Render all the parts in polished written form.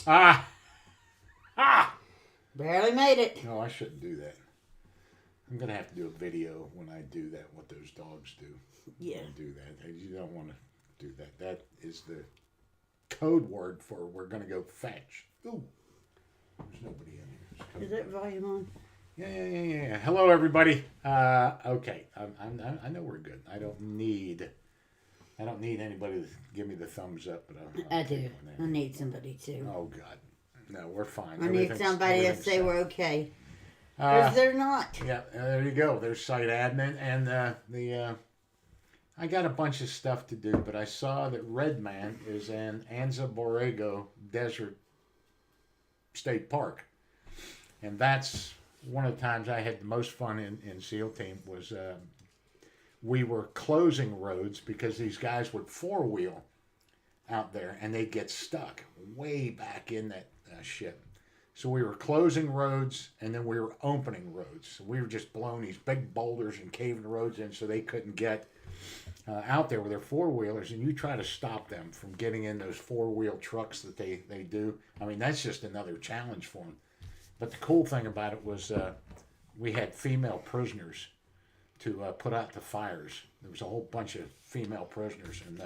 Ah! Ah! Barely made it. No, I shouldn't do that. I'm going to have to do a video when I do that, what those dogs do. Yeah. Don't do that. You don't want to do that. That is the code word for we're going to go fetch. Ooh. There's nobody in here. Is that volume on? Yeah. Hello, everybody. Okay. I know we're good. I don't need anybody to give me the thumbs up, but I do. I need somebody too. Oh God. No, we're fine. I need somebody to say we're okay. Because they're not. Yeah, there you go. There's site admin and I got a bunch of stuff to do, but I saw that Redman is in Anza Borrego Desert State Park, and that's one of the times I had the most fun in SEAL Team was we were closing roads because these guys would four-wheel out there and they'd get stuck way back in that shit. So we were closing roads and then we were opening roads. So we were just blowing these big boulders and caving the roads in so they couldn't get out there with their four-wheelers. And you try to stop them from getting in those four-wheel trucks that they do. I mean, that's just another challenge for them. But the cool thing about it was we had female prisoners to put out the fires. There was a whole bunch of female prisoners. And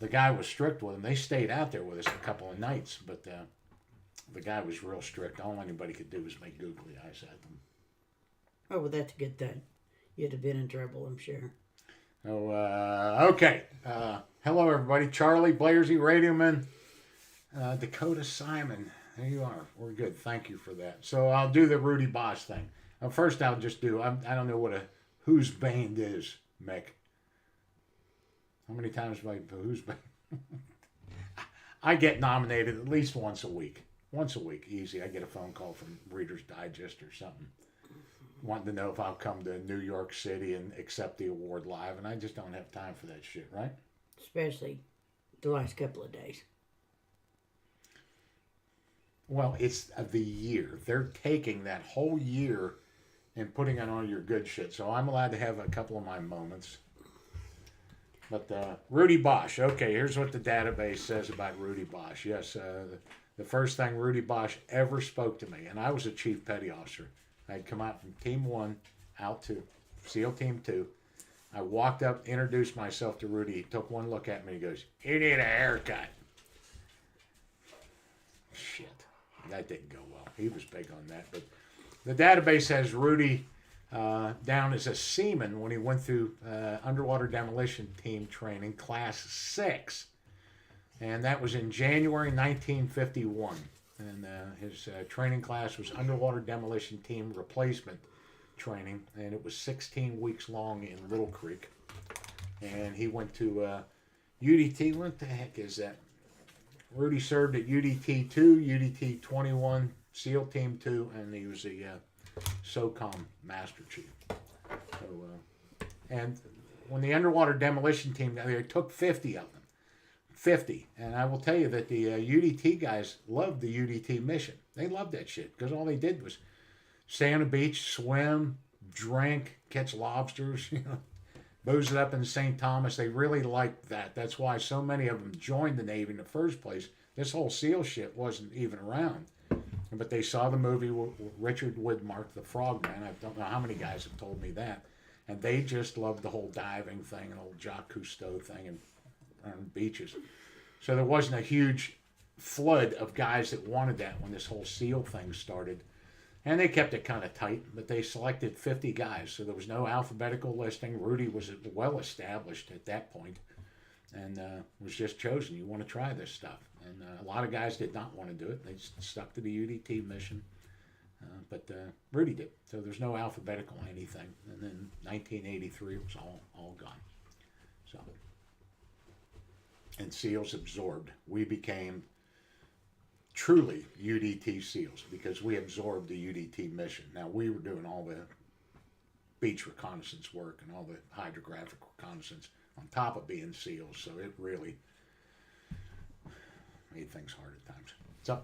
the guy was strict with them. They stayed out there with us a couple of nights, but the guy was real strict. All anybody could do was make googly eyes at them. Oh, well, that's a good thing. You'd have been in trouble, I'm sure. Oh, okay. Hello, everybody. Charlie, Blairsy, Radioman, Dakota Simon. There you are. We're good. Thank you for that. So I'll do the Rudy Bosch thing. First, I'll just do, I don't know what a who's band is, Mick. How many times have I who's band? I get nominated at least once a week. Once a week, easy. I get a phone call from Reader's Digest or something, wanting to know if I'll come to New York City and accept the award live, and I just don't have time for that shit, right? Especially the last couple of days. Well, it's the year. They're taking that whole year and putting it on your good shit, so I'm allowed to have a couple of my moments. But Rudy Bosch. Okay, here's what the database says about Rudy Bosch. Yes, the first thing Rudy Bosch ever spoke to me, and I was a chief petty officer. I'd come out from Team 1 out to SEAL Team 2. I walked up, introduced myself to Rudy. He took one look at me. He goes, "You need a haircut." Shit, that didn't go well. He was big on that. But the database has Rudy down as a seaman when he went through underwater demolition team training, class 6. And that was in January 1951. And his training class was underwater demolition team replacement training. And it was 16 weeks long in Little Creek. And he went to UDT. What the heck is that? Rudy served at UDT 2, UDT 21, SEAL Team 2, and he was the SOCOM Master Chief. So, and when the underwater demolition team, they took 50 of them. 50. And I will tell you that the UDT guys loved the UDT mission. They loved that shit because all they did was stay on the beach, swim, drink, catch lobsters, booze it up in St. Thomas. They really liked that. That's why so many of them joined the Navy in the first place. This whole SEAL shit wasn't even around. But they saw the movie with Richard Widmark, the Frogman. I don't know how many guys have told me that. And they just loved the whole diving thing and old Jacques Cousteau thing and on beaches. So there wasn't a huge flood of guys that wanted that when this whole SEAL thing started. And they kept it kind of tight, but they selected 50 guys. So there was no alphabetical listing. Rudy was well established at that point and was just chosen. You want to try this stuff. And a lot of guys did not want to do it. They stuck to the UDT mission. But Rudy did. So there's no alphabetical anything. And then 1983 it was all gone. So, and SEALs absorbed. We became truly UDT SEALs because we absorbed the UDT mission. Now, we were doing all the beach reconnaissance work and all the hydrographic reconnaissance on top of being SEALs, so it really made things hard at times. So,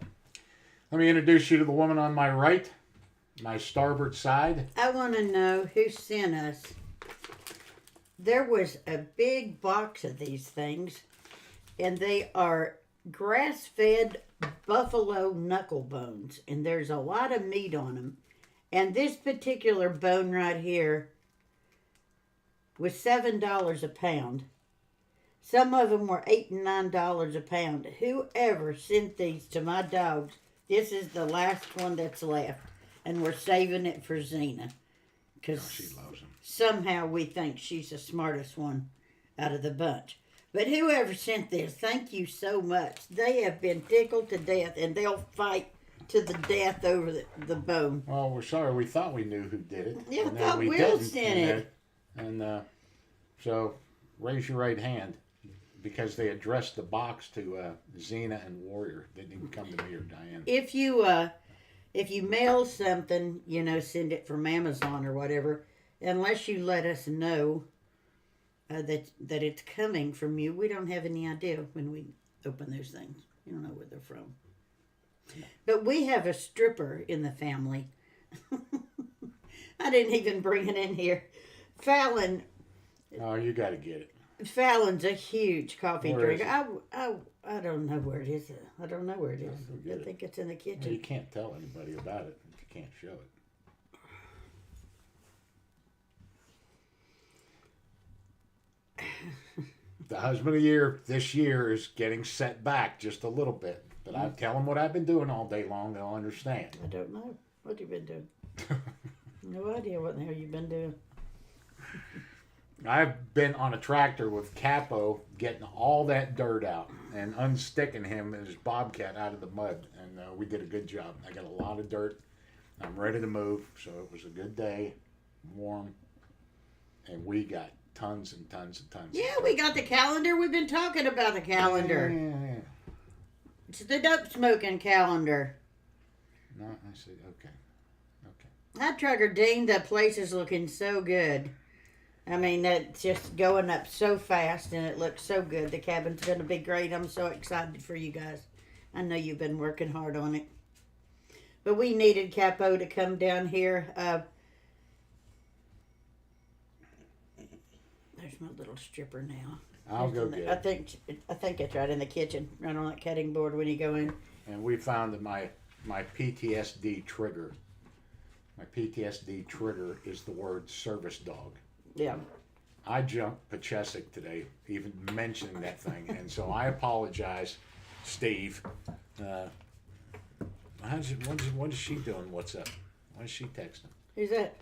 let me introduce you to the woman on my right, my starboard side. I want to know who sent us. There was a big box of these things, and they are grass-fed buffalo knuckle bones, and there's a lot of meat on them. And this particular bone right here was $7 a pound. Some of them were $8 and $9 a pound. Whoever sent these to my dogs, this is the last one that's left, and we're saving it for Xena, because She loves them. somehow we think she's the smartest one out of the bunch. But whoever sent this, thank you so much. They have been tickled to death, and they'll fight to the death over the bone. Well, we're sorry. We thought we knew who did it. Yeah, I and thought we Will didn't, sent it. And so, raise your right hand, because they addressed the box to Xena and Warrior. They didn't come to me or Diane. If you mail something, send it from Amazon or whatever, unless you let us know that it's coming from you, we don't have any idea when we open those things. We don't know where they're from. But we have a stripper in the family. I didn't even bring it in here. Fallon. Oh, you got to get it. Fallon's a huge coffee Where is drinker. I don't know where it is. I don't know where it is. Go get I think it's in the kitchen. Well, you can't tell anybody about it if you can't show it. The husband of the year this year is getting set back just a little bit. But I tell them what I've been doing all day long, they'll understand. I don't know. What have you been doing? No idea what the hell you've been doing. I've been on a tractor with Capo getting all that dirt out and unsticking him and his bobcat out of the mud. And we did a good job. I got a lot of dirt. I'm ready to move. So it was a good day, warm. And we got tons and tons and tons. Yeah, we got the calendar. We've been talking about the calendar. Yeah. It's the dope smoking calendar. No, I see. Okay. Hi, Trucker Dean. The place is looking so good. I mean, that's just going up so fast, and it looks so good. The cabin's going to be great. I'm so excited for you guys. I know you've been working hard on it. But we needed Capo to come down here. There's my little stripper now. I'll go get it. I think it's right in the kitchen, right on that cutting board when you go in. And we found that my PTSD trigger. My PTSD trigger is the word service dog. Yeah. I jumped Pachesic today, even mentioning that thing, and so I apologize, Steve. What is she doing? What's up? Why is she texting? Who's that?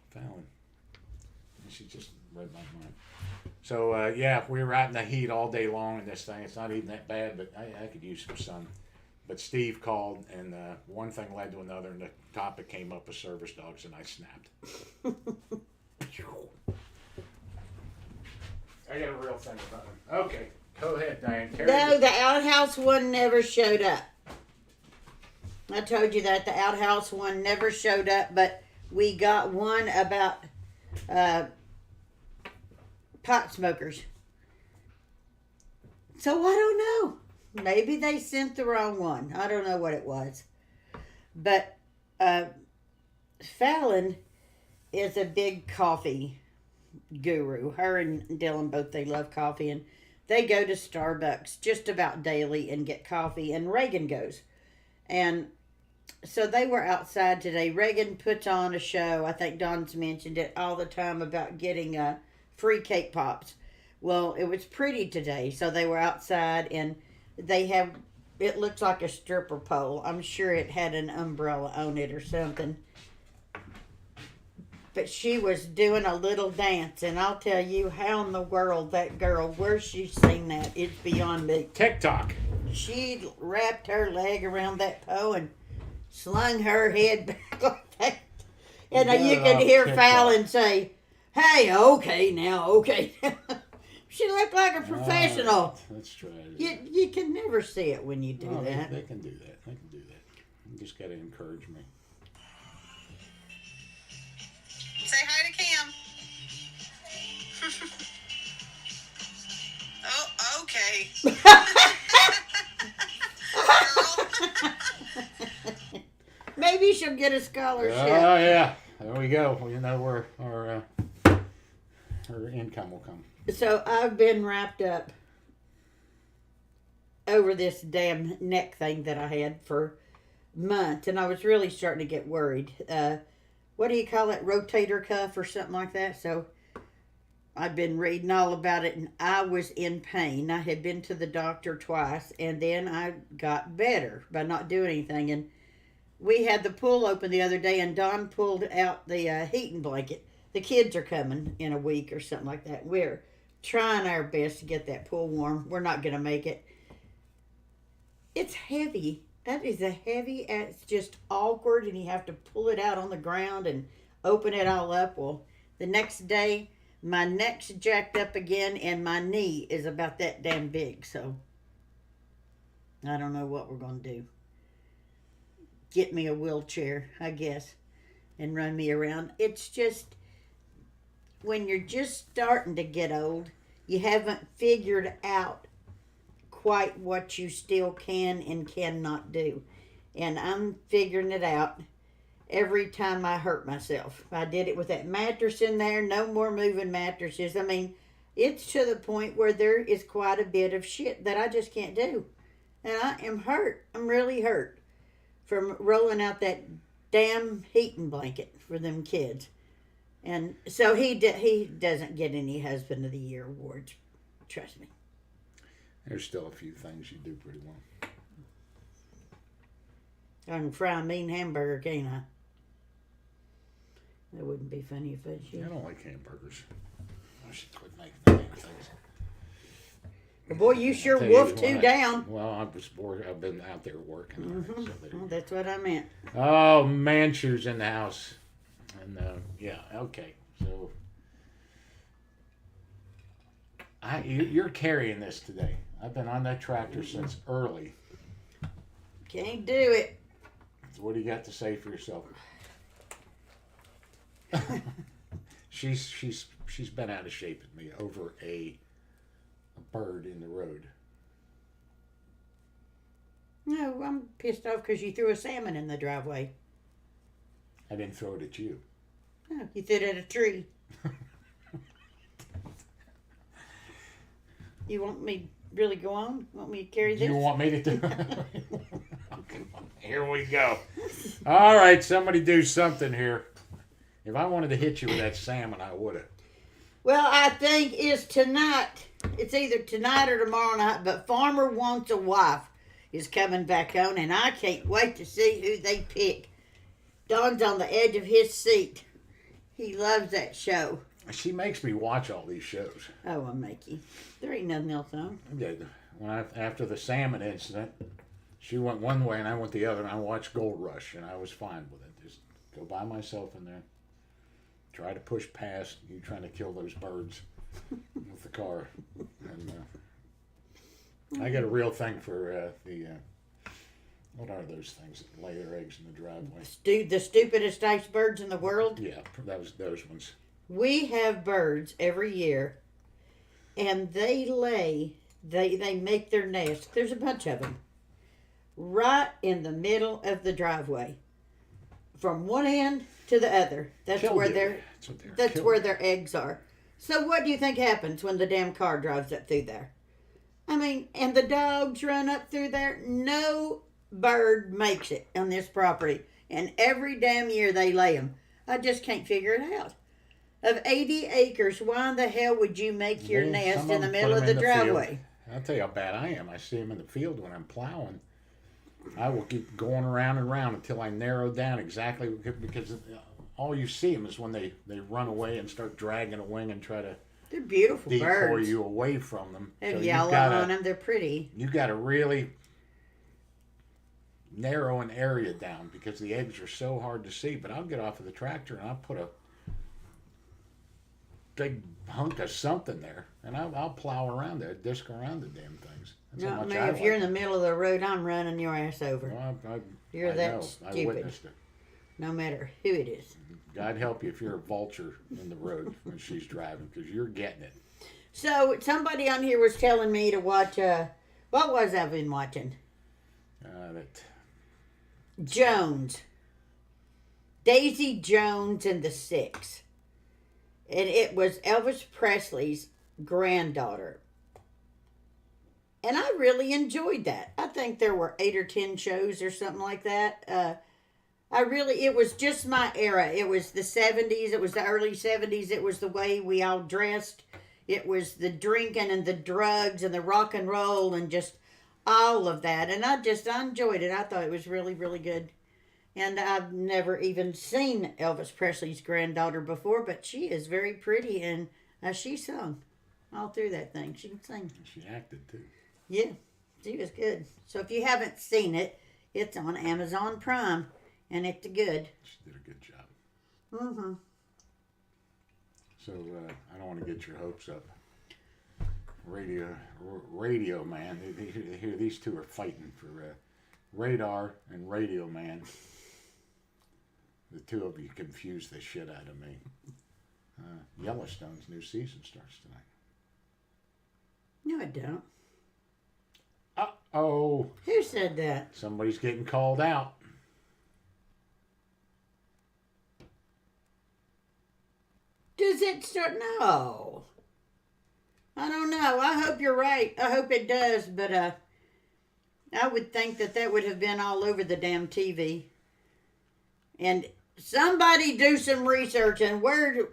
Fallon. And she just read my mind. So yeah, we were out in the heat all day long in this thing. It's not even that bad, but I could use some sun. But Steve called, and one thing led to another, and the topic came up with service dogs, and I snapped. I got a real thing about them. Okay, go ahead, Diane. No, the outhouse one never showed up. I told you that the outhouse one never showed up, but we got one about pot smokers. So I don't know. Maybe they sent the wrong one. I don't know what it was. But Fallon is a big coffee guru. Her and Dylan both, they love coffee, and they go to Starbucks just about daily and get coffee, and Reagan goes. And so they were outside today. Reagan puts on a show. I think Don's mentioned it all the time about getting free cake pops. Well, it was pretty today, so they were outside, and they have, it looks like a stripper pole. I'm sure it had an umbrella on it or something. But she was doing a little dance, and I'll tell you how in the world that girl, where she's seen that, it's beyond me. TikTok. She wrapped her leg around that pole and slung her head back like that. And you could hear Fallon say, "Hey, okay now, okay." She looked like a professional. Let's try it. You can never see it when you do that. They can do that. They can do that. You just got to encourage me. Say hi to Cam. Oh, okay. Maybe she'll get a scholarship. Oh yeah, there we go. Well, you know where our her income will come. So I've been wrapped up over this damn neck thing that I had for months, and I was really starting to get worried. What do you call it? Rotator cuff or something like that. So I've been reading all about it, and I was in pain. I had been to the doctor twice, and then I got better by not doing anything. And we had the pool open the other day, and Don pulled out the heating blanket. The kids are coming in a week or something like that. We're trying our best to get that pool warm. We're not going to make it. It's heavy. That is a heavy, it's just awkward, and you have to pull it out on the ground and open it all up. Well, the next day, my neck's jacked up again, and my knee is about that damn big. So I don't know what we're going to do. Get me a wheelchair, I guess, and run me around. It's just, when you're just starting to get old, you haven't figured out quite what you still can and cannot do. And I'm figuring it out every time I hurt myself. I did it with that mattress in there, no more moving mattresses. I mean, it's to the point where there is quite a bit of shit that I just can't do. And I am hurt. I'm really hurt from rolling out that damn heating blanket for them kids. And so he doesn't get any Husband of the Year awards. Trust me. There's still a few things you do pretty well. I can fry a mean hamburger, can't I? That wouldn't be funny if it's you. I don't like hamburgers. I should quit making the damn things. But boy, you sure Tell you wolfed two what, down. Well, I've been out there working. Mm-hmm. So Well, that's what I meant. oh, Manchew's in the house. And yeah, okay. So you're carrying this today. I've been on that tractor since early. Can't do it. So what do you got to say for yourself? she's been out of shape with me over a bird in the road. No, I'm pissed off because you threw a salmon in the driveway. I didn't throw it at you. No, you threw it at a tree. You want me to really go on? Want me to carry Do this? you want me to do okay, here we go. All right, somebody do something here. If I wanted to hit you with that salmon, I would have. Well, I think it's tonight. It's either tonight or tomorrow night, but Farmer Wants a Wife is coming back on, and I can't wait to see who they pick. Don's on the edge of his seat. He loves that show. She makes me watch all these shows. Oh, I'll make you. There ain't nothing else on. Yeah, after the salmon incident, she went one way and I went the other, and I watched Gold Rush, and I was fine with it. Just go by myself in there, try to push past you trying to kill those birds with the car. And I got a real thing for what are those things that lay their eggs in the driveway? The stupidest ice birds in the world. Yeah, that was those ones. We have birds every year, and they make their nest. There's a bunch of them right in the middle of the driveway, from one end to the other. That's where their eggs are. So what do you think happens when the damn car drives up through there? I mean, and the dogs run up through there. No bird makes it on this property, and every damn year they lay them. I just can't figure it out. Of 80 acres, why in the hell would you make your nest in the middle of the driveway? I'll tell you how bad I am. I see them in the field when I'm plowing. I will keep going around and around until I narrow down exactly, because all you see them is when they run away and start dragging a wing and try to They're beautiful decoy birds. you away from them. They have So yellow on them. They're pretty. You got to really narrow an area down because the eggs are so hard to see. But I'll get off of the tractor and I'll put a big hunk of something there, and I'll plow around it, disc around the damn things. That's how much I if like you're in it. the middle of the road, I'm running your ass over. Well, You're I that know. I stupid. witnessed it. No matter who it is. God help you if you're a vulture in the road when she's driving, because you're getting it. So somebody on here was telling me to watch. What was I been watching? That Jones. Daisy Jones and the Six. And it was Elvis Presley's granddaughter. And I really enjoyed that. I think there were 8 or 10 shows or something like that. It was just my era. It was the 70s, it was the early 70s, it was the way we all dressed, it was the drinking and the drugs and the rock and roll and just all of that. And I enjoyed it. I thought it was really, really good. And I've never even seen Elvis Presley's granddaughter before, but she is very pretty, and she sung all through that thing. She can sing. She acted too. Yeah, she was good. So if you haven't seen it, it's on Amazon Prime, and it's good. She did a good job. Mm-hmm. So I don't want to get your hopes up. Radio Man. Here, these two are fighting for Radar and Radio Man. The two of you confuse the shit out of me. Yellowstone's new season starts tonight. No, I don't. Uh-oh. Who said that? Somebody's getting called out. Does it start? No. I don't know. I hope you're right. I hope it does, but I would think that would have been all over the damn TV. And somebody do some research and where's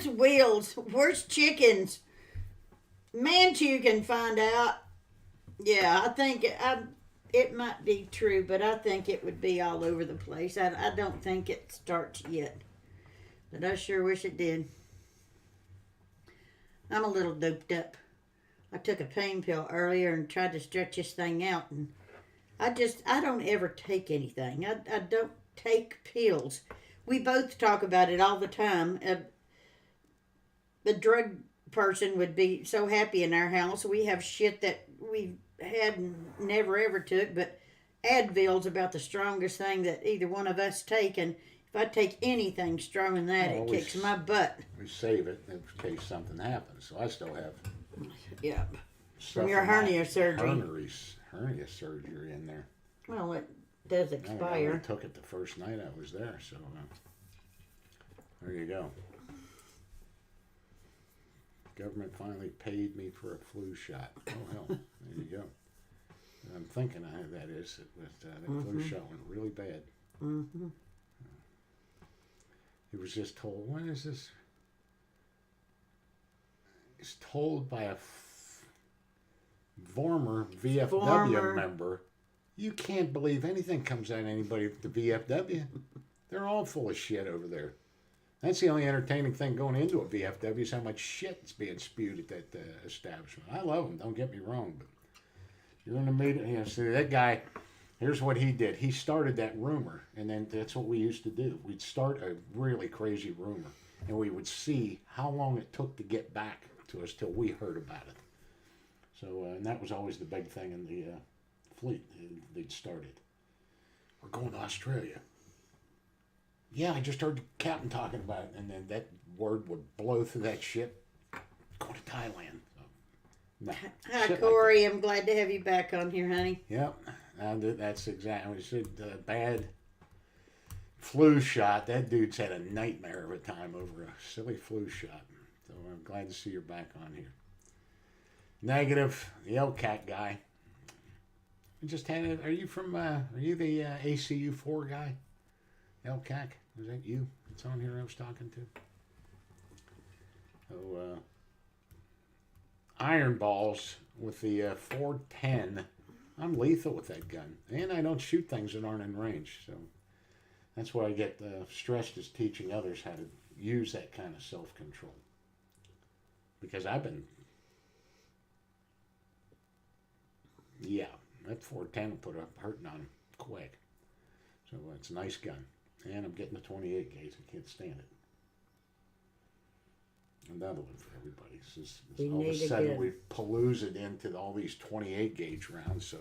Wheels? Where's Chickens? Manchu can find out. Yeah, I think it might be true, but I think it would be all over the place. I don't think it starts yet, but I sure wish it did. I'm a little doped up. I took a pain pill earlier and tried to stretch this thing out, and I don't ever take anything. I don't take pills. We both talk about it all the time. The drug person would be so happy in our house. We have shit that we had and never ever took, but Advil's about the strongest thing that either one of us take, and if I take anything stronger than that, it kicks my butt. We save it in case something happens. So I still have from your hernia surgery. Hernia surgery in there. Well, it does I expire. took it the first night I was there, so there you go. Government finally paid me for a flu shot. Oh hell, there you go. I'm thinking that is, but the flu shot went really bad. Mm-hmm. He was just told, when is this? He's told by a former VFW member, you can't believe anything comes out of anybody at the VFW. They're all full of shit over there. That's the only entertaining thing going into a VFW is how much shit is being spewed at that establishment. I love them, don't get me wrong, but you're in the meeting, see that guy, here's what he did. He started that rumor, and then that's what we used to do. We'd start a really crazy rumor, and we would see how long it took to get back to us till we heard about it. So, and that was always the big thing in the fleet. They'd started. We're going to Australia. Yeah, I just heard the captain talking about it, and then that word would blow through that ship. Going to Thailand. So, no, Hi, shit Corey. like I'm glad to have you back on here, honey. Yep, and that's exactly. We said bad flu shot. That dude's had a nightmare of a time over a silly flu shot. So I'm glad to see you're back on here. Negative, the LCAT guy. We just had it. Are you from? Are you the ACU 4 guy? LCAC, is that you? It's on here. I was talking to. So iron balls with the 410. I'm lethal with that gun, and I don't shoot things that aren't in range. So that's why I get stressed as teaching others how to use that kind of self-control. Because I've been, that 410 will put a hurting on him quick. So it's a nice gun. And I'm getting the 28 gauge. I can't stand it. Another one for everybody. It's just, all of a sudden we've paloozed into all these 28 gauge rounds. So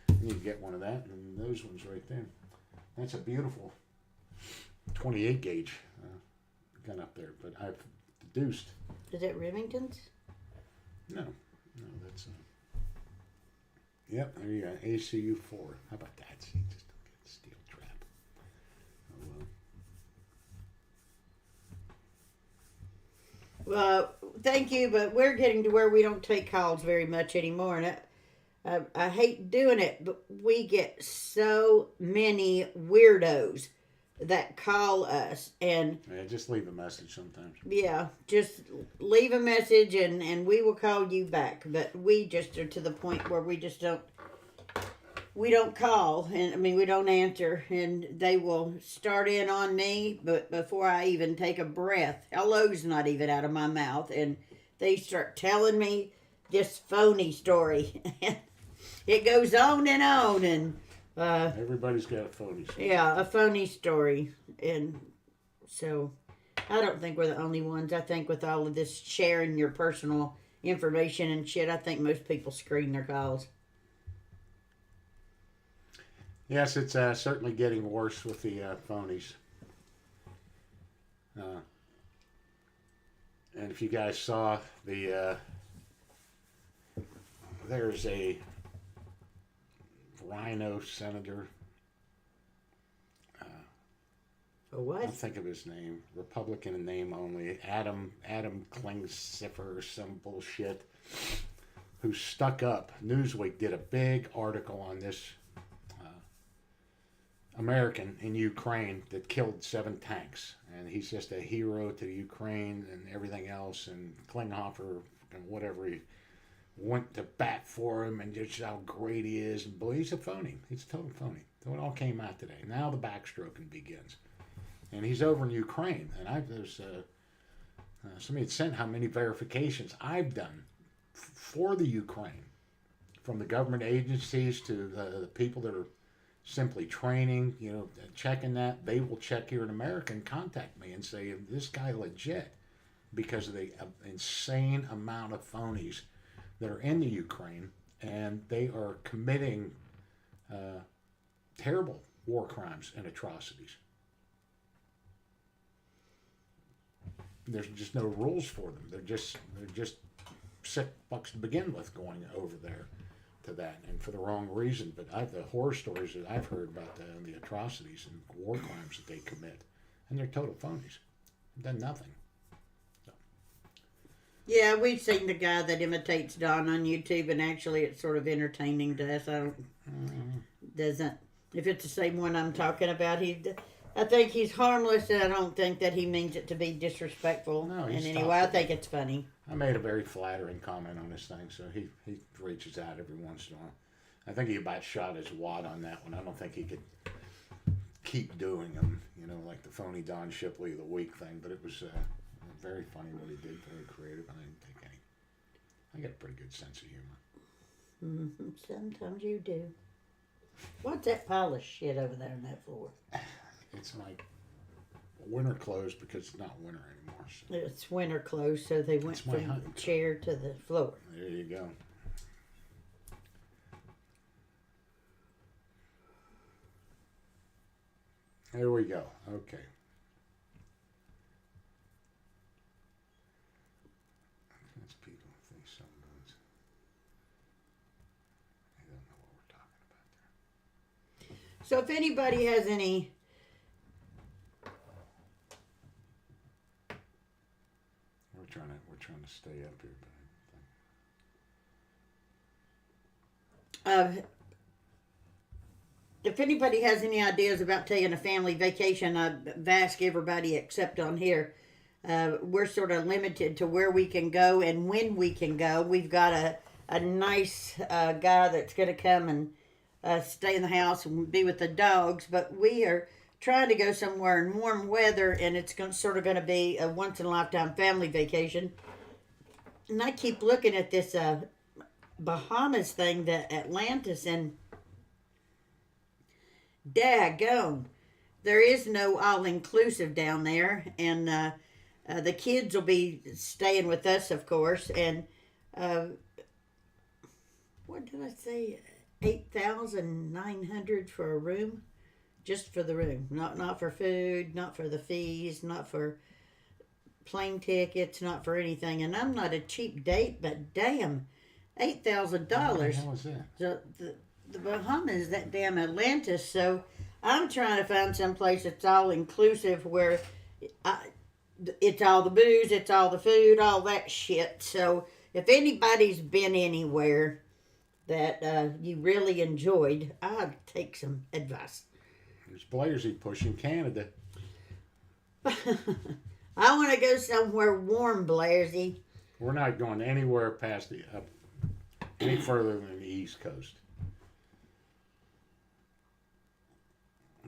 you need to get one of that, and those ones right there. That's a beautiful 28 gauge gun up there. But I've deduced. Is it Remington's? No, that's. Yep, there you go. ACU 4. How about that? See, just don't get a steel trap. Oh, well. thank you, but we're getting to where we don't take calls very much anymore, and I hate doing it, but we get so many weirdos that call us, and Yeah, just leave a message sometimes. yeah, just leave a message, and we will call you back. But we just are to the point where we just don't. We don't call, and I mean we don't answer, and they will start in on me, but before I even take a breath, hello's not even out of my mouth, and they start telling me this phony story. It goes on, and Everybody's got a phony. yeah, a phony story, and so I don't think we're the only ones. I think with all of this sharing your personal information and shit, I think most people screen their calls. Yes, it's certainly getting worse with the phonies. And if you guys saw the, there's a rhino senator. For what? I'll think of his name. Republican in name only. Adam Klingsiffer or some bullshit. Who stuck up. Newsweek did a big article on this American in Ukraine that killed 7 tanks, and he's just a hero to Ukraine and everything else. And Klinghoffer and whatever, he went to bat for him and just how great he is. And boy, he's a phony. He's a total phony. So it all came out today. Now the backstroking begins, and he's over in Ukraine. And there's somebody had sent how many verifications I've done for the Ukraine, from the government agencies to the people that are simply training, checking that. They will check here in America and contact me and say, this guy legit, because of the insane amount of phonies that are in the Ukraine, and they are committing terrible war crimes and atrocities. There's just no rules for them. They're just sick fucks to begin with going over there to that, and for the wrong reason. But the horror stories that I've heard about the atrocities and war crimes that they commit, and they're total phonies. They've done nothing. So. Yeah, we've seen the guy that imitates Don on YouTube, and actually it's sort of entertaining to us. Doesn't, if it's the same one I'm talking about, I think he's harmless, and I don't think that he means it to be disrespectful in any way. I think it's funny. I made a very flattering comment on this thing, so he reaches out every once in a while. I think he about shot his wad on that one. I don't think he could keep doing them, like the phony Diane Shipley of the week thing, but it was very funny what he did, very creative. I didn't take any. I got a pretty good sense of humor. Mm-hmm. Sometimes you do. What's that pile of shit over there on that floor? It's like winter clothes because it's not winter anymore. So. It's winter clothes, so they went from the chair to the floor. There you go. There we go. Okay. That's people think something goes. They don't know what we're talking about there. So if anybody has any We're trying to stay up here, but if anybody has any ideas about taking a family vacation, I've asked everybody except on here. We're sort of limited to where we can go and when we can go. We've got a nice guy that's going to come and stay in the house and be with the dogs, but we are trying to go somewhere in warm weather, and it's going to be a once-in-a-lifetime family vacation. And I keep looking at this Bahamas thing, the Atlantis, and daggone, there is no all-inclusive down there, and the kids will be staying with us, of course, and what did I say, $8,900 for a room? Just for the room, not for food, not for the fees, not for plane tickets, not for anything. And I'm not a cheap date, but damn, $8,000. what the hell is that? The Bahamas, that damn Atlantis. So I'm trying to find some place that's all inclusive where it's all the booze, it's all the food, all that shit. So if anybody's been anywhere that you really enjoyed, I'd take some advice. There's Blairsy pushing Canada. I want to go somewhere warm, Blairsy. We're not going anywhere past any further than the East Coast.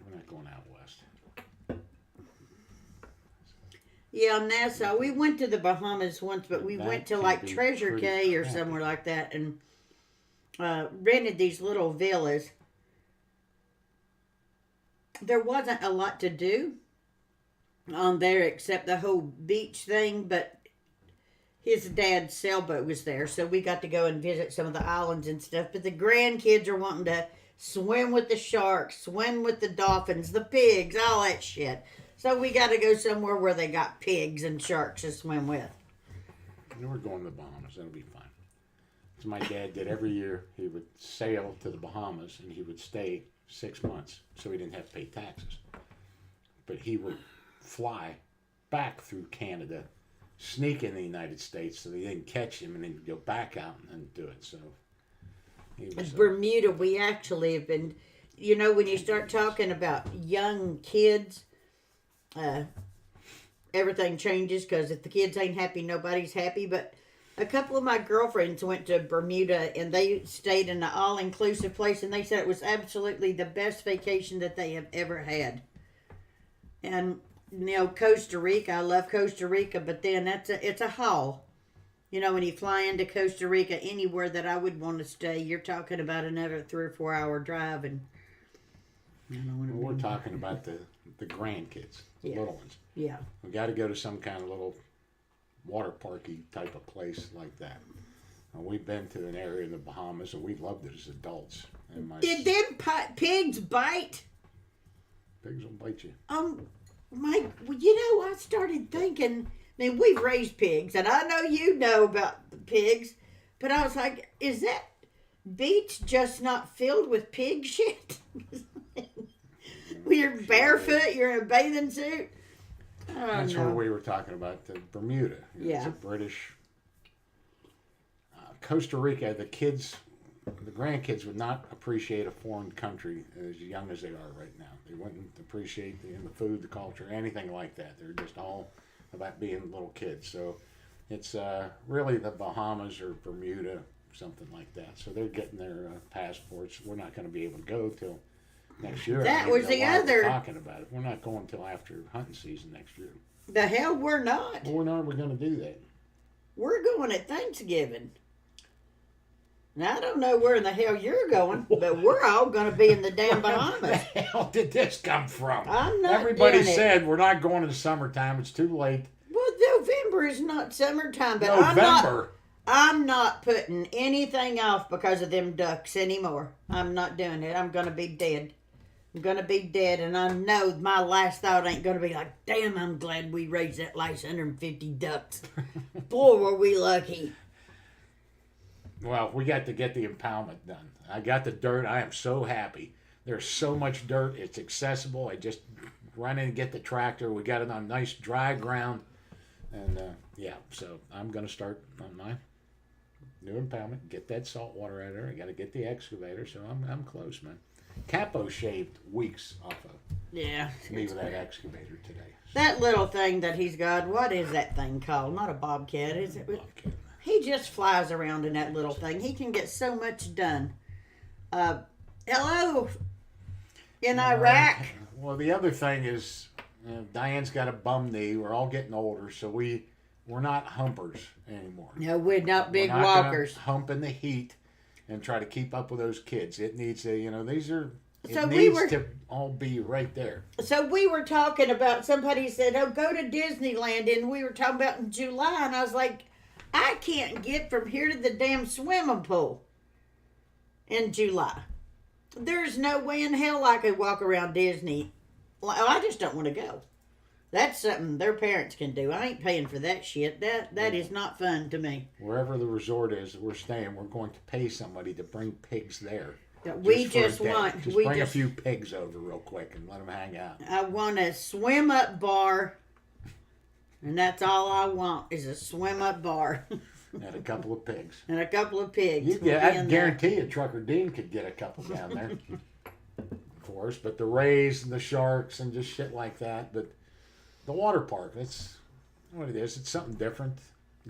We're not going out west. Yeah, Nassau. We went to the Bahamas once, but we That went to can like be Treasure pretty Cay or crappy. somewhere like that and rented these little villas. There wasn't a lot to do on there except the whole beach thing, but his dad's sailboat was there, so we got to go and visit some of the islands and stuff. But the grandkids are wanting to swim with the sharks, swim with the dolphins, the pigs, all that shit. So we got to go somewhere where they got pigs and sharks to swim with. And we're going to the Bahamas. That'll be fun. So my dad did every year. He would sail to the Bahamas and he would stay 6 months so he didn't have to pay taxes. But he would fly back through Canada, sneak in the United States so they didn't catch him, and then go back out and do it. So he was, Bermuda, we actually have been, when you start talking about young kids, everything changes because if the kids ain't happy, nobody's happy. But a couple of my girlfriends went to Bermuda and they stayed in an all-inclusive place, and they said it was absolutely the best vacation that they have ever had. And Costa Rica, I love Costa Rica, but then it's a haul. When you fly into Costa Rica, anywhere that I would want to stay, you're talking about another 3 or 4 hour drive, and I don't want to. we're talking about the grandkids, the Yeah. little ones. Yeah. We got to go to some kind of little water parky type of place like that. And we've been to an area in the Bahamas, and we loved it as adults. And my Did them pigs bite? pigs will bite you. I started thinking. I mean, we've raised pigs, and I know you know about the pigs, but I was like, is that beach just not filled with pig shit? You're barefoot, you're in a bathing suit. I don't That's know. where we were talking about Bermuda. It's Yeah. a British. Costa Rica, the grandkids would not appreciate a foreign country as young as they are right now. They wouldn't appreciate the food, the culture, anything like that. They're just all about being little kids. So it's really the Bahamas or Bermuda, something like that. So they're getting their passports. We're not going to be able to go till next year. That I don't was even the know why other- we're talking about it. We're not going till after hunting season next year. The hell we're not. Well, when are we going to do that? We're going at Thanksgiving. Now, I don't know where in the hell you're going, but we're all going to be in the damn Where Bahamas. the hell did this come from? I'm not Everybody doing it. said we're not going in the summertime. It's too late. Well, November is not summertime, but November. I'm not putting anything off because of them ducks anymore. I'm not doing it. I'm going to be dead. I'm going to be dead, and I know my last thought ain't going to be like, damn, I'm glad we raised that last 150 ducks. Boy, were we lucky. Well, we got to get the impoundment done. I got the dirt. I am so happy. There's so much dirt. It's accessible. I just run in and get the tractor. We got it on nice dry ground. And so I'm going to start on my new impoundment. Get that salt water out of there. I got to get the excavator. So I'm close, man. Capo shaved weeks off of Yeah. me with that excavator today. That little thing that he's got, what is that thing called? Not a bobcat, is it? Bobcat. He just flies around in that little thing. He can get so much done. Hello, in Iraq. Well, the other thing is, Diane's got a bum knee. We're all getting older, so we're not humpers anymore. No, we're not big We're not gonna walkers. hump in the heat and try to keep up with those kids. It needs to, these are. It So we needs were- to all be right there. So we were talking about, somebody said, oh, go to Disneyland, and we were talking about in July, and I was like, I can't get from here to the damn swimming pool in July. There's no way in hell I could walk around Disney. I just don't want to go. That's something their parents can do. I ain't paying for that shit. That is not fun to me. Wherever the resort is that we're staying, we're going to pay somebody to bring pigs there. We for a just day. want, Just we bring just, a few pigs over real quick and let them hang out. I want a swim up bar And that's all I want is a swim up bar And a couple of pigs. and a couple of pigs. You will get, be I in there. guarantee you, Trucker Dean could get a couple down there for us. But the rays and the sharks and just shit like that. But the water park, that's what it is. It's something different.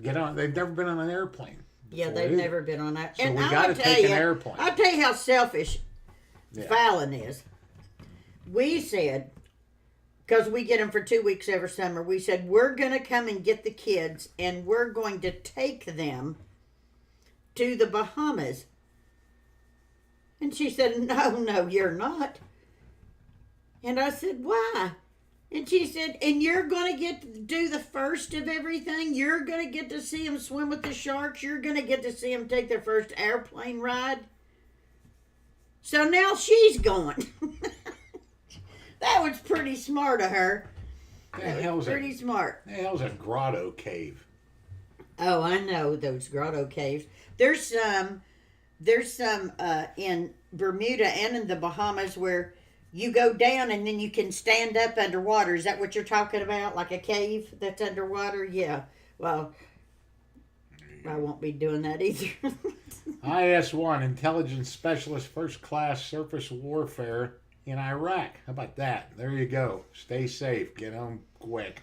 Get on. They've never been on an airplane. Yeah, before they've either. never been on that. So and we I'll got to tell take an you- airplane. I'll tell you how selfish Yeah. Fallon is. We said, because we get them for 2 weeks every summer, we said, we're going to come and get the kids and we're going to take them to the Bahamas. And she said, no, you're not. And I said, why? And she said, and you're going to get to do the first of everything. You're going to get to see them swim with the sharks. You're going to get to see them take their first airplane ride. So now she's going. That was pretty smart of her. The That was hell's pretty smart. the hell's a grotto cave? Oh, I know those grotto caves. There's some in Bermuda and in the Bahamas where you go down and then you can stand up underwater. Is that what you're talking about? Like a cave that's underwater? Yeah. Well, I won't be doing that either. IS-1, Intelligence Specialist, First Class Surface Warfare in Iraq. How about that? There you go. Stay safe. Get home quick.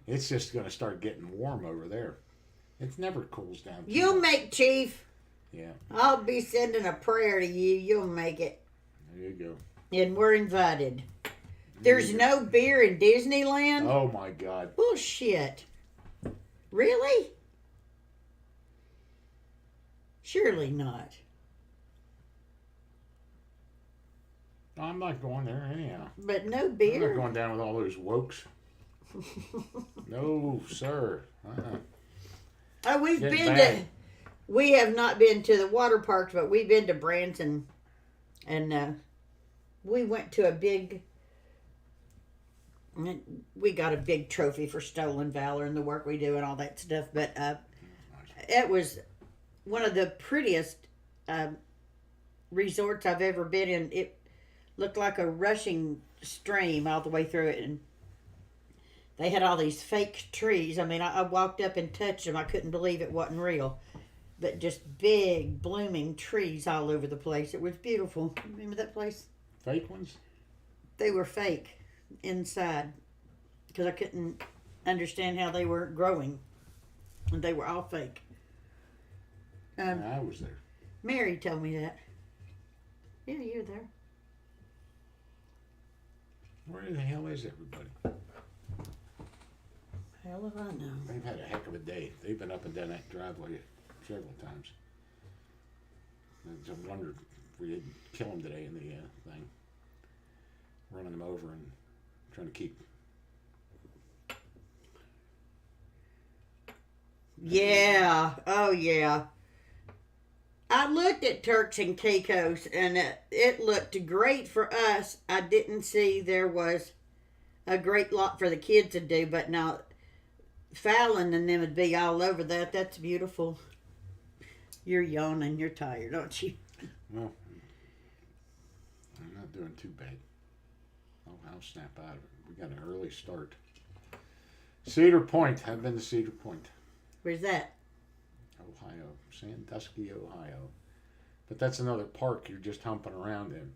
It's just going to start getting warm over there. It never cools down. too You'll much. make, Chief. Yeah, I'll be sending a prayer to you. You'll make it. there you go. And we're invited. There's no beer in Disneyland? Oh my God. Bullshit. Really? Surely not. I'm not going there anyhow. But no I'm not beer? going down with all those wokes. No, sir. Uh-uh. Oh, we've Getting been bad. to. We have not been to the water parks, but we've been to Branson, and we went to a big. We got a big trophy for stolen valor and the work we do and all that stuff. But it was one of the prettiest resorts I've ever been in. It looked like a rushing stream all the way through it, and they had all these fake trees. I mean, I walked up and touched them. I couldn't believe it wasn't real. But just big, blooming trees all over the place. It was beautiful. Remember that place? Fake ones? They were fake inside because I couldn't understand how they were growing. And they were all fake. I was there. Mary told me that. Yeah, you were there. Where the hell is everybody? Hell if I know. They've had a heck of a day. They've been up and down that driveway several times. I wondered if we didn't kill them today in the thing. Running them over and trying to keep. Yeah. Oh, yeah. I looked at Turks and Caicos, and it looked great for us. I didn't see there was a great lot for the kids to do, but now Fallon and them would be all over that. That's beautiful. You're yawning. You're tired, aren't you? Well, I'm not doing too bad. I'll snap out of it. We got an early start. Cedar Point. I've been to Cedar Point, Where's that? Ohio. Sandusky, Ohio. But that's another park you're just humping around in.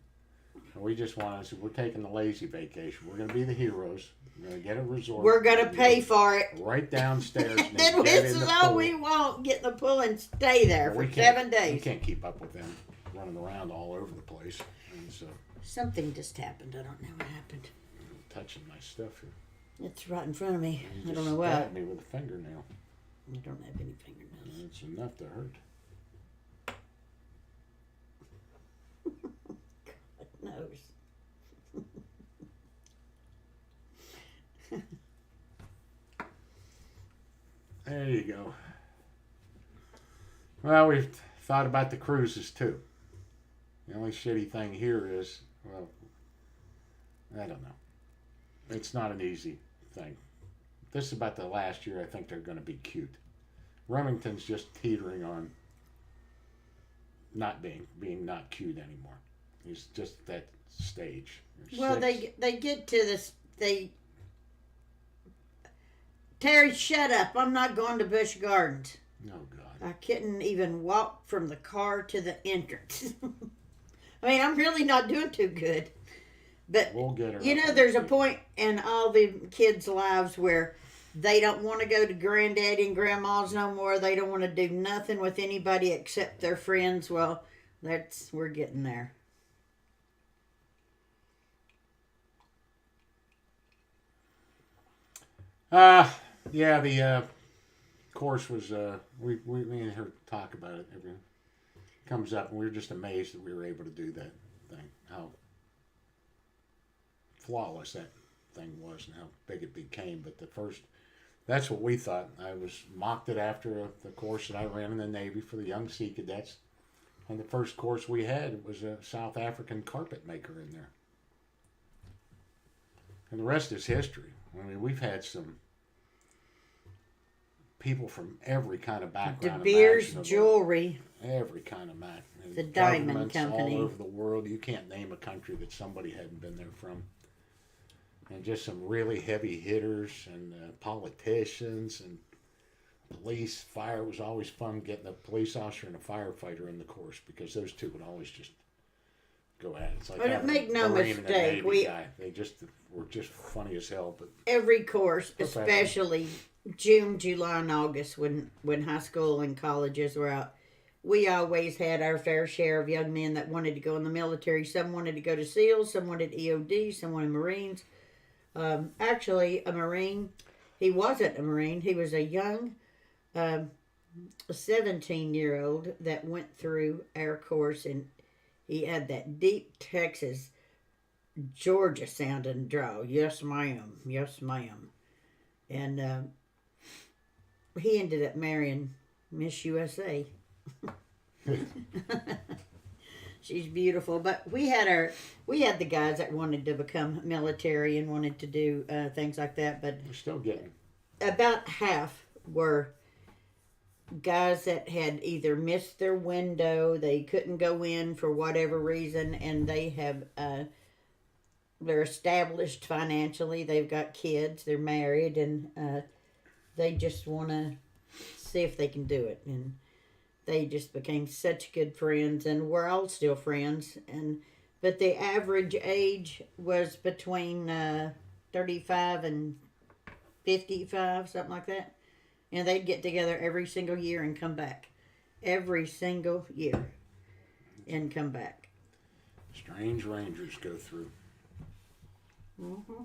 And we just want to, we're taking the lazy vacation. We're going to be the heroes. We're going to get a resort. We're going to pay for it. Right downstairs. And Then then get this in is the all pool. we want. Get in the pool and stay there Well, we for can't- 7 We days. can't keep up with them running around all over the place. And so, Something just happened. I don't know what happened. touching my stuff here. It's right in front of me. You I just don't know what. stabbed me with a fingernail. I don't have any fingernails. It's enough to hurt. God knows. There you go. Well, we've thought about the cruises too. The only shitty thing here is, well, I don't know. It's not an easy thing. This is about the last year I think they're going to be cute. Remington's just teetering on not being not cute anymore. He's just that stage. There's Well, six. they get to this. Terry, shut up. I'm not going to Busch Gardens. Oh, God. I couldn't even walk from the car to the entrance. I mean, I'm really not doing too good. But, We'll get her. you up know, on there's a feet. point in all the kids' lives where they don't want to go to granddaddy and grandma's no more. They don't want to do nothing with anybody except their friends. Well, we're getting there. Yeah, the course was, we me and her talk about it. Every comes up, and we were just amazed that we were able to do that thing. How flawless that thing was, and how big it became. But that's what we thought. I was mocked it after the course that I ran in the Navy for the young sea cadets, and the first course we had was a South African carpet maker in there, and the rest is history. I mean, we've had some people from every kind of background. De Beers imaginable. Jewelry. Every kind of Mac. The Diamond Governments Company. all over the world. You can't name a country that somebody hadn't been there from. And just some really heavy hitters and politicians and police, fire. It was always fun getting a police officer and a firefighter in the course because those two would always just go at it. It's like But having make a no Marine and a mistake, Navy guy. They just were just funny as hell. But Every course, Professional. especially June, July, and August when high school and colleges were out, we always had our fair share of young men that wanted to go in the military. Some wanted to go to SEALs, some wanted EOD, some wanted Marines. Actually, a Marine, he wasn't a Marine. He was a young 17-year-old that went through our course, and he had that deep Texas, Georgia sounding drawl. Yes, ma'am. Yes, ma'am. And he ended up marrying Miss USA. She's beautiful, but we had the guys that wanted to become military and wanted to do things like that, but we're still getting. about half were guys that had either missed their window, they couldn't go in for whatever reason, and they have they're established financially, they've got kids, they're married, and they just want to see if they can do it. And they just became such good friends, and we're all still friends. But the average age was between 35 and 55, something like that. And they'd get together every single year and come back. Every single year. And come back. Strange Rangers go through. Mm-hmm.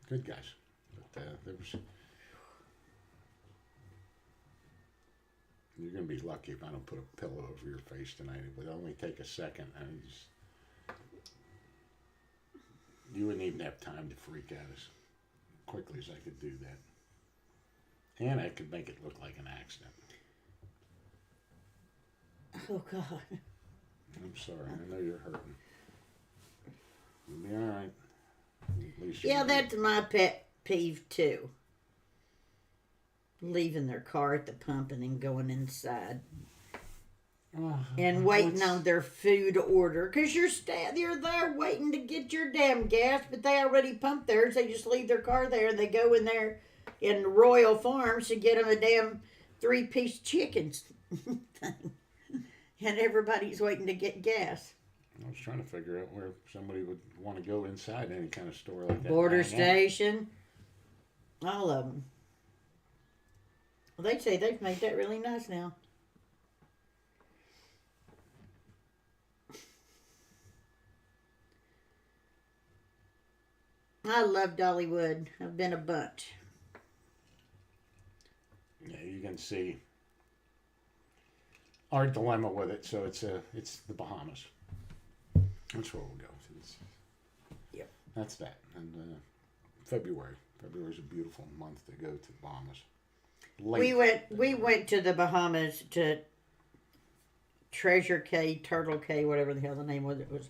Good guys. But there was. You're going to be lucky if I don't put a pillow over your face tonight. It would only take a second. You wouldn't even have time to freak out as quickly as I could do that. And I could make it look like an accident. Oh, God. I'm sorry. I know you're hurting. You'll be all right. At least Yeah, you're that's my pet peeve, too. Leaving their car at the pump and then going inside. And waiting on their food order. Because you're there waiting to get your damn gas, but they already pumped theirs. They just leave their car there and they go in there in Royal Farms to get them a damn 3-piece chicken thing. And everybody's waiting to get gas. I was trying to figure out where somebody would want to go inside any kind of store like that. Border hang out. station. All of them. Well, they say they've made that really nice now. I love Dollywood. I've been a bunch. Yeah, you can see our dilemma with it. So it's the Bahamas. That's where we'll go. Yep. That's that. And February. February's a beautiful month to go to the Bahamas. We went to the Bahamas to Treasure Cay, Turtle Cay, whatever the hell the name was. It was,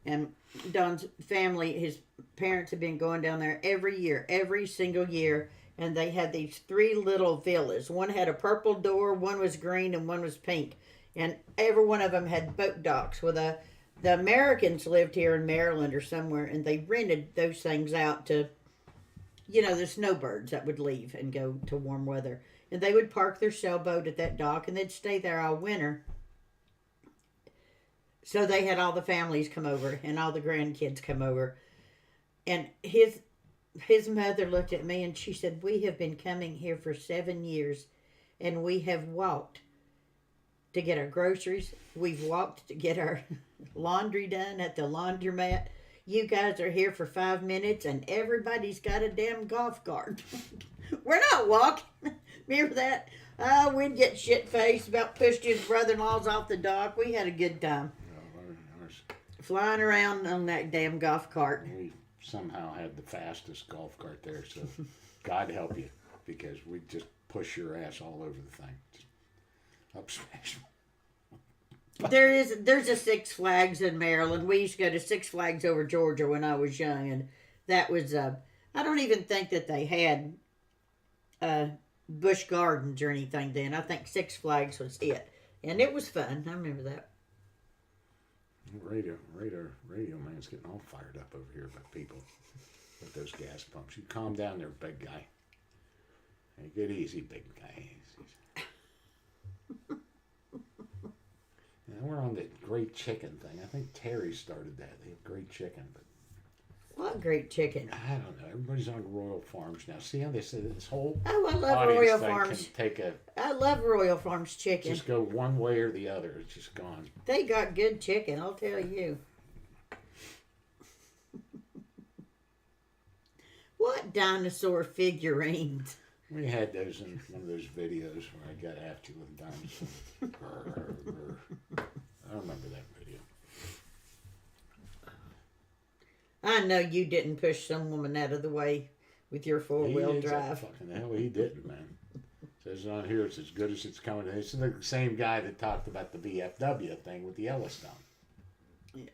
and Don's family, his parents have been going down there every year, every single year, and they had these 3 little villas. One had a purple door, one was green, and one was pink, and every one of them had boat docks. Well, the Americans lived here in Maryland or somewhere, and they rented those things out to the snowbirds that would leave and go to warm weather. And they would park their sailboat at that dock and they'd stay there all winter. So they had all the families come over and all the grandkids come over. And his mother looked at me and she said, "We have been coming here for 7 years and we have walked to get our groceries. We've walked to get our laundry done at the laundromat. You guys are here for 5 minutes and everybody's got a damn golf cart." We're not walking. Remember that? Oh, we'd get shit-faced about pushed his brother-in-laws off the dock. We had a good time. Flying around on that damn golf cart. We somehow had the fastest golf cart there, so God help you, because we just push your ass all over the thing. Just up smash. There's a Six Flags in Maryland. We used to go to Six Flags over Georgia when I was young, and that was I don't even think that they had Busch Gardens or anything then. I think Six Flags was it, and it was fun. I remember that. Radio man's getting all fired up over here by people with those gas pumps. You calm down there, big guy. Hey, get easy, big guy. Now we're on the great chicken thing. I think Terry started that. They have great chicken, but What great chicken. I don't know. Everybody's on Royal Farms now. See how they say this whole Oh, I love audience Royal thing Farms. can take a I love Royal Farms chicken. just go one way or the other. It's just gone. They got good chicken, I'll tell you. What dinosaur figurines? We had those in one of those videos where I got after you with dinosaurs. I remember that video. I know you didn't push some woman out of the way with your four-wheel He is a drive. Fucking hell, he didn't, man. Says on here it's as good as it's coming. It's the same guy that talked about the BFW thing with the Yellowstone. Yeah.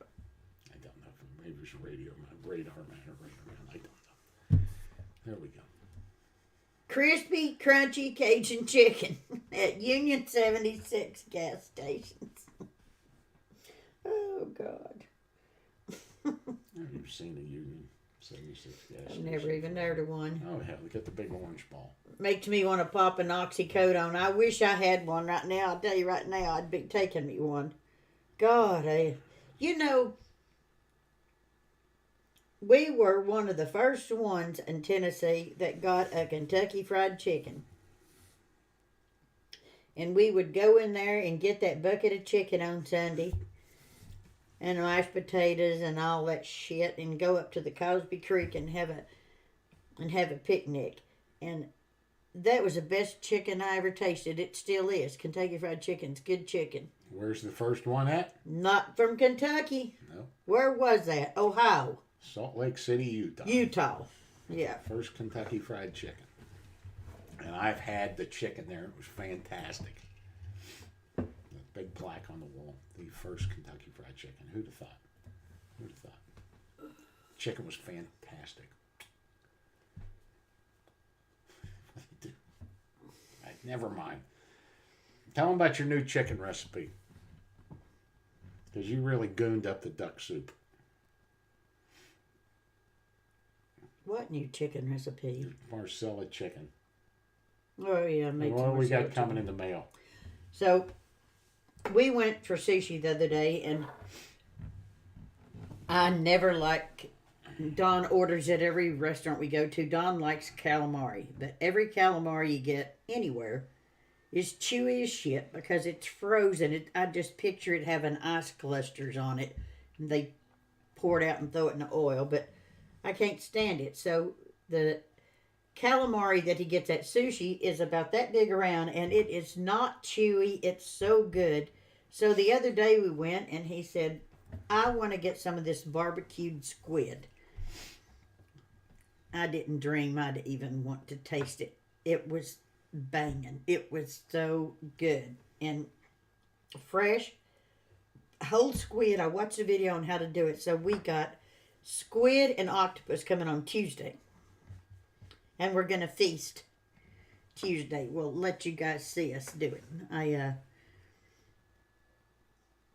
I don't know if maybe it was radar man or radar man. I don't know. There we go. Crispy, crunchy Cajun chicken at Union 76 gas stations. Oh, God. I've never seen a Union 76 gas I've station. never even heard of one. Oh, hell, they got the big orange ball. Makes me want to pop an oxycodone. I wish I had one right now. I'll tell you right now, I'd be taking me one. God, you know, we were one of the first ones in Tennessee that got a Kentucky Fried Chicken. And we would go in there and get that bucket of chicken on Sunday and mashed potatoes and all that shit and go up to the Cosby Creek and have a picnic. And that was the best chicken I ever tasted. It still is. Kentucky Fried Chicken's good chicken. Where's the first one at? Not from Kentucky. No. Where was that? Ohio. Salt Lake City, Utah. Utah. Yeah. First Kentucky Fried Chicken. And I've had the chicken there. It was fantastic. The big plaque on the wall. The first Kentucky Fried Chicken. Who'd have thought? Who'd have thought? Chicken was fantastic. Right, never mind. Tell them about your new chicken recipe. Because you really gooned up the duck soup. What new chicken recipe? Marcella chicken. Oh, yeah. I made What some we got myself, coming too. in the mail? So, we went for sushi the other day, and I never like. Don orders at every restaurant we go to. Don likes calamari, but every calamari you get anywhere is chewy as shit because it's frozen. I just picture it having ice clusters on it, and they pour it out and throw it in the oil, but I can't stand it. So the calamari that he gets at sushi is about that big around, and it is not chewy. It's so good. So the other day we went, and he said, I want to get some of this barbecued squid. I didn't dream I'd even want to taste it. It was banging. It was so good and fresh. Whole squid. I watched a video on how to do it. So we got squid and octopus coming on Tuesday. And we're going to feast Tuesday. We'll let you guys see us do it.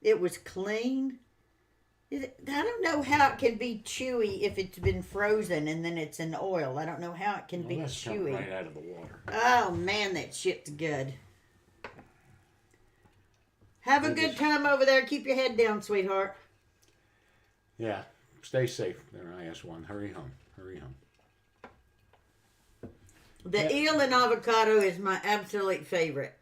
It was clean. I don't know how it can be chewy if it's been frozen and then it's in oil. I don't know how it can Well, be that's coming chewy. right out of the water. Oh man, that shit's good. Have a It good is. time over there. Keep your head down, sweetheart. Yeah, stay safe there, IS1. Hurry home. Hurry home. The Yeah. eel and avocado is my absolute favorite.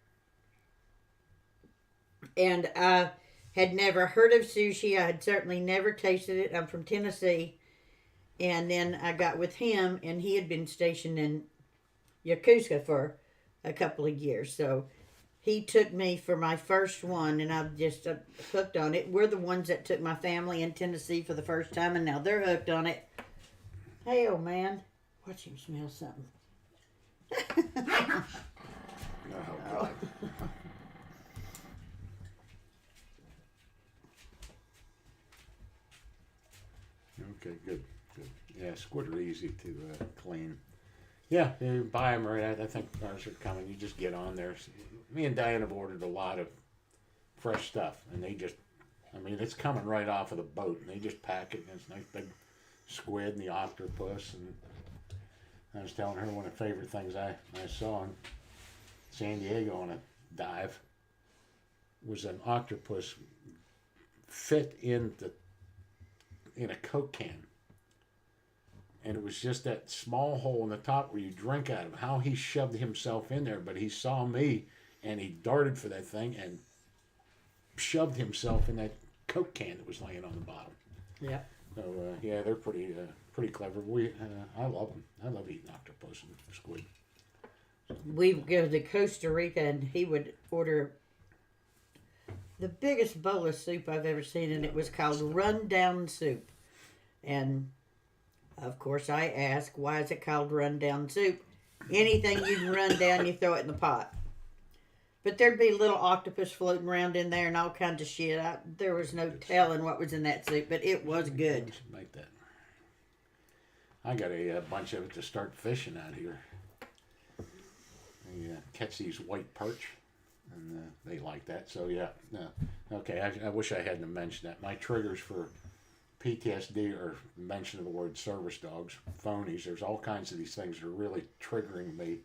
And I had never heard of sushi. I had certainly never tasted it. I'm from Tennessee. And then I got with him, and he had been stationed in Yokosuka for a couple of years. So he took me for my first one, and I've just hooked on it. We're the ones that took my family in Tennessee for the first time, and now they're hooked on it. Hey, old man. Watch him smell something. Oh, God. Okay, good. Yeah, squid are easy to clean. Yeah, you buy them right. I think ours are coming. You just get on there. Me and Diane have ordered a lot of fresh stuff, and they just, I mean, it's coming right off of the boat, and they just pack it, and it's nice big squid and the octopus. And I was telling her one of the favorite things I saw in San Diego on a dive was an octopus fit in a Coke can. And it was just that small hole in the top where you drink out of. How he shoved himself in there, but he saw me and he darted for that thing and shoved himself in that Coke can that was laying on the bottom. Yeah. So yeah, they're pretty clever. I love them. I love eating octopus and squid. We would go to Costa Rica, and he would order the biggest bowl of soup I've ever seen, and it was called rundown soup. And of course, I ask, why is it called rundown soup? Anything you can run down, you throw it in the pot. But there'd be little octopus floating around in there and all kinds of shit. There was no telling what was in that soup, but it was good. Make that. I got a bunch of it to start fishing out here. They catch these white perch, and they like that. So yeah, okay. I wish I hadn't mentioned that. My triggers for PTSD are mention of the word service dogs, phonies. There's all kinds of these things that are really triggering me.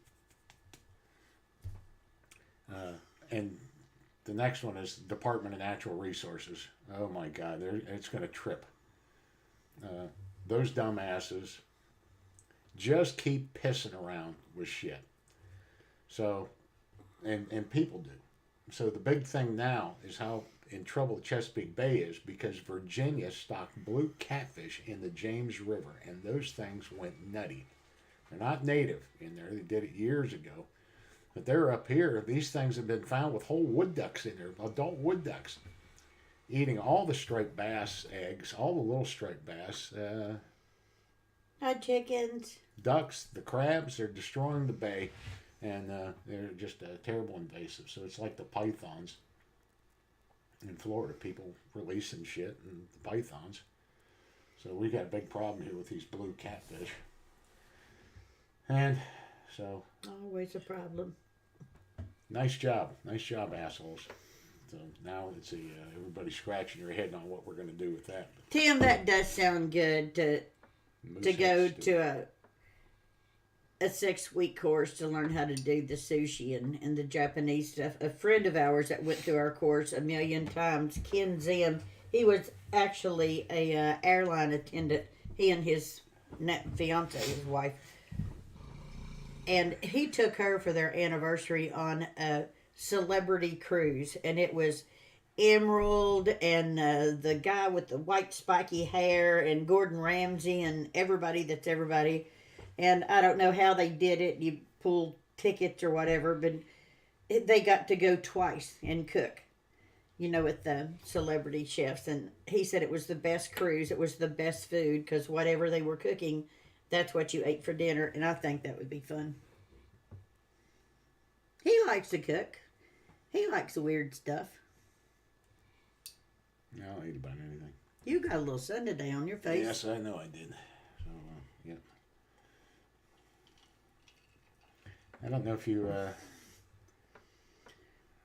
And the next one is Department of Natural Resources. Oh my God, it's going to trip. Those dumbasses just keep pissing around with shit. So, and people do. So the big thing now is how in trouble Chesapeake Bay is because Virginia stocked blue catfish in the James River, and those things went nutty. They're not native in there. They did it years ago. But they're up here. These things have been found with whole wood ducks in there, adult wood ducks, eating all the striped bass eggs, all the little striped bass. Hi, chickens. Ducks, the crabs, they're destroying the bay, and they're just terrible invasive. So it's like the pythons in Florida, people releasing shit and the pythons. So we got a big problem here with these blue catfish. And so Always a problem. nice job, assholes. So now let's see, everybody's scratching their head on what we're going to do with that. Tim, that does sound good to go to a 6-week course to learn how to do the sushi and the Japanese stuff. A friend of ours that went through our course a million times, Ken Zim, he was actually a airline attendant. He and his fiance, his wife, and he took her for their anniversary on a celebrity cruise, and it was Emerald and the guy with the white spiky hair and Gordon Ramsay and everybody that's everybody. And I don't know how they did it. You pulled tickets or whatever, but they got to go twice and cook, with the celebrity chefs. And he said it was the best cruise. It was the best food because whatever they were cooking, that's what you ate for dinner. And I think that would be fun. He likes to cook. He likes the weird stuff. I'll eat about anything. You got a little sun today on your face. Yes, I know I did. So, yeah. I don't know if you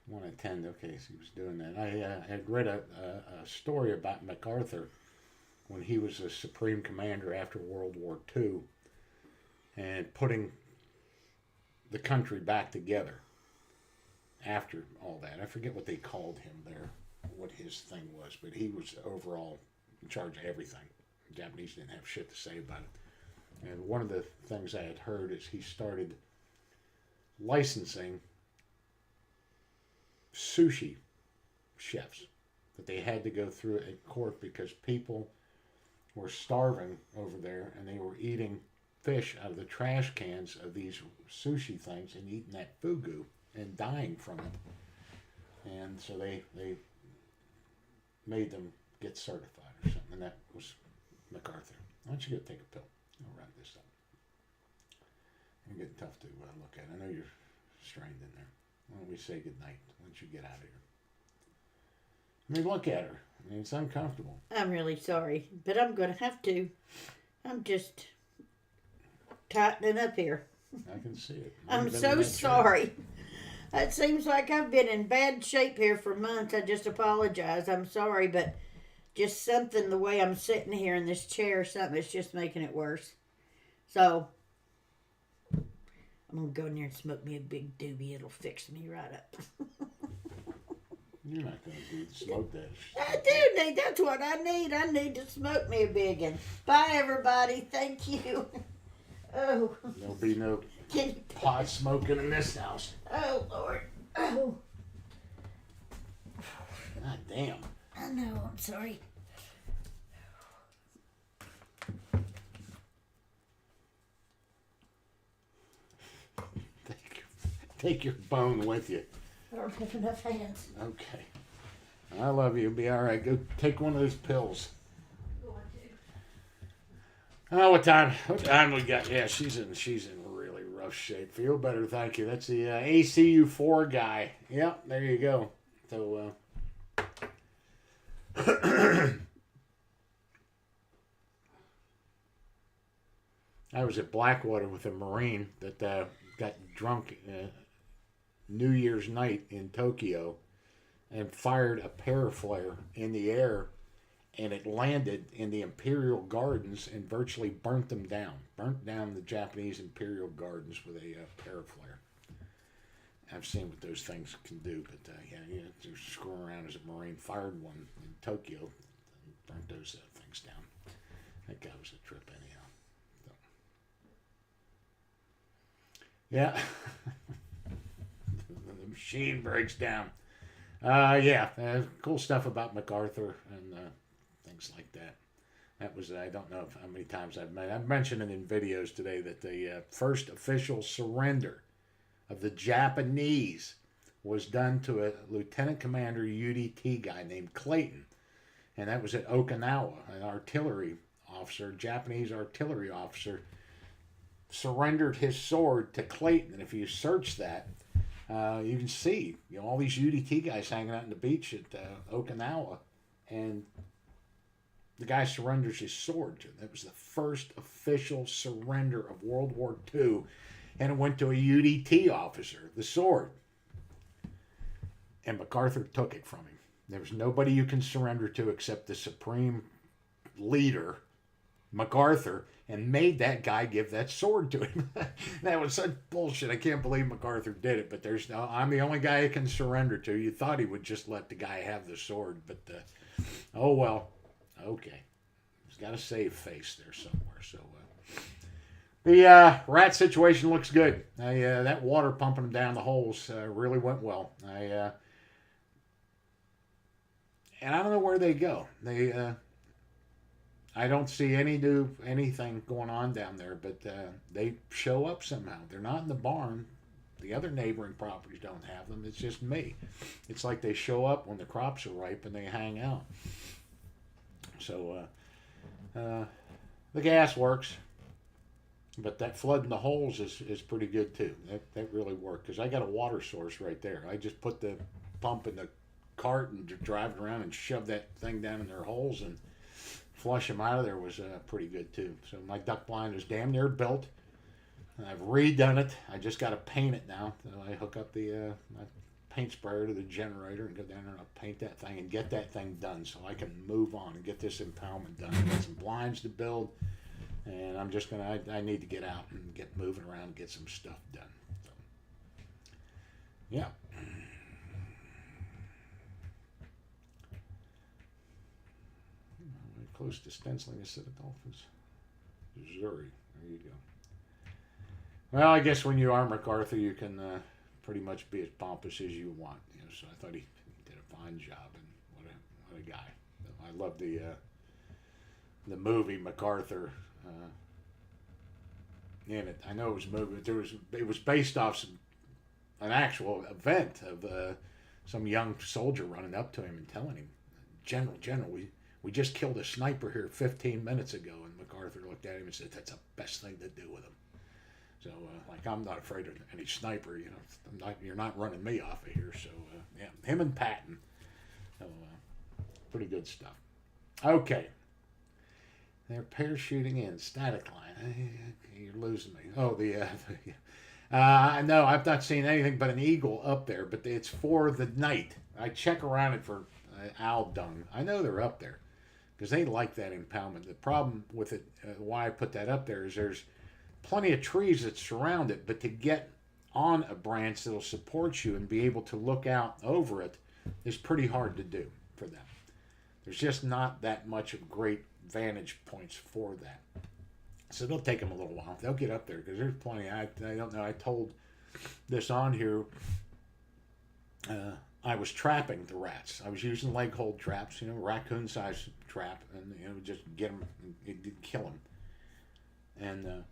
want to attend. Okay, so he was doing that. I had read a story about MacArthur when he was a supreme commander after World War II and putting the country back together after all that. I forget what they called him there, what his thing was, but he was overall in charge of everything. The Japanese didn't have shit to say about it. And one of the things I had heard is he started licensing sushi chefs, that they had to go through a court because people were starving over there and they were eating fish out of the trash cans of these sushi things and eating that fugu and dying from it. And so they made them get certified or something, and that was MacArthur. Why don't you go take a pill? I'll wrap this up. It's getting tough to look at. I know you're strained in there. Why don't we say goodnight once you get out of here? I mean, look at her. I mean, it's uncomfortable. I'm really sorry, but I'm going to have to. I'm just tightening up here. I can see it. I'm so sorry. It seems like I've been in bad shape here for months. I just apologize. I'm sorry, but just something, the way I'm sitting here in this chair, something is just making it worse. So, I'm going to go in there and smoke me a big doobie. It'll fix me right up. You're not going to smoke that. I do need, that's what I need. I need to smoke me a big one. Bye, everybody. Thank you. Oh. There'll be no pot smoking in this house. Oh, Lord. Oh. God damn. I know, I'm sorry. Take your bone with you. I don't have enough hands. Okay. I love you. Be all right. Go take one of those pills. Oh, what time? What time we got? Yeah, she's in really rough shape. Feel better, thank you. That's the ACU4 guy. Yep, there you go. So, I was at Blackwater with a Marine that got drunk New Year's night in Tokyo and fired a paraflare in the air, and it landed in the Imperial Gardens and virtually burnt them down. Burnt down the Japanese Imperial Gardens with a paraflare. I've seen what those things can do, but yeah, just screwing around as a Marine. Fired one in Tokyo and burnt those things down. That guy was a trip anyhow. So. Yeah. The machine breaks down. Cool stuff about MacArthur and things like that. That was, I don't know how many times I've mentioned it in videos today that the first official surrender of the Japanese was done to a lieutenant commander UDT guy named Clayton. And that was at Okinawa. An artillery officer, Japanese artillery officer, surrendered his sword to Clayton. And if you search that, you can see all these UDT guys hanging out on the beach at Okinawa, and the guy surrenders his sword to him. That was the first official surrender of World War II, and it went to a UDT officer, the sword. And MacArthur took it from him. There was nobody you can surrender to except the supreme leader, MacArthur, and made that guy give that sword to him. That was such bullshit. I can't believe MacArthur did it, but I'm the only guy he can surrender to. You thought he would just let the guy have the sword, but oh well. Okay. He's got a save face there somewhere. So the rat situation looks good. That water pumping them down the holes really went well. And I don't know where they go. I don't see anything going on down there, but they show up somehow. They're not in the barn. The other neighboring properties don't have them. It's just me. It's like they show up when the crops are ripe and they hang out. So the gas works, but that flooding the holes is pretty good too. That really worked because I got a water source right there. I just put the pump in the cart and drive it around and shove that thing down in their holes and flush them out of there was pretty good too. So my duck blind is damn near built. I've redone it. I just got to paint it now. So I hook up the paint sprayer to the generator and go down there and I'll paint that thing and get that thing done so I can move on and get this impoundment done. I got some blinds to build, and I'm just gonna. I need to get out and get moving around and get some stuff done. So, yeah. We're close to stenciling a set of dolphins. Missouri. There you go. Well, I guess when you are MacArthur, you can pretty much be as pompous as you want. You know, so I thought he did a fine job, and what a guy. I love the movie MacArthur. In it, I know it was a movie, but it was based off an actual event of some young soldier running up to him and telling him, General, we just killed a sniper here 15 minutes ago. And MacArthur looked at him and said, that's the best thing to do with him. So, like, I'm not afraid of any sniper, you know. You're not running me off of here. So, yeah, him and Patton. So, pretty good stuff. Okay. They're parachuting in, static line. You're losing me. Oh, no, I've not seen anything but an eagle up there, but it's for the night. I check around it for owl dung. I know they're up there because they like that impoundment. The problem with it, why I put that up there, is there's plenty of trees that surround it, but to get on a branch that'll support you and be able to look out over it is pretty hard to do for them. There's just not that much of great vantage points for that. So it'll take them a little while. They'll get up there because there's plenty. I don't know. I told this on here. I was trapping the rats. I was using leg hold traps, you know, raccoon size trap, and you know, just get them, kill them. And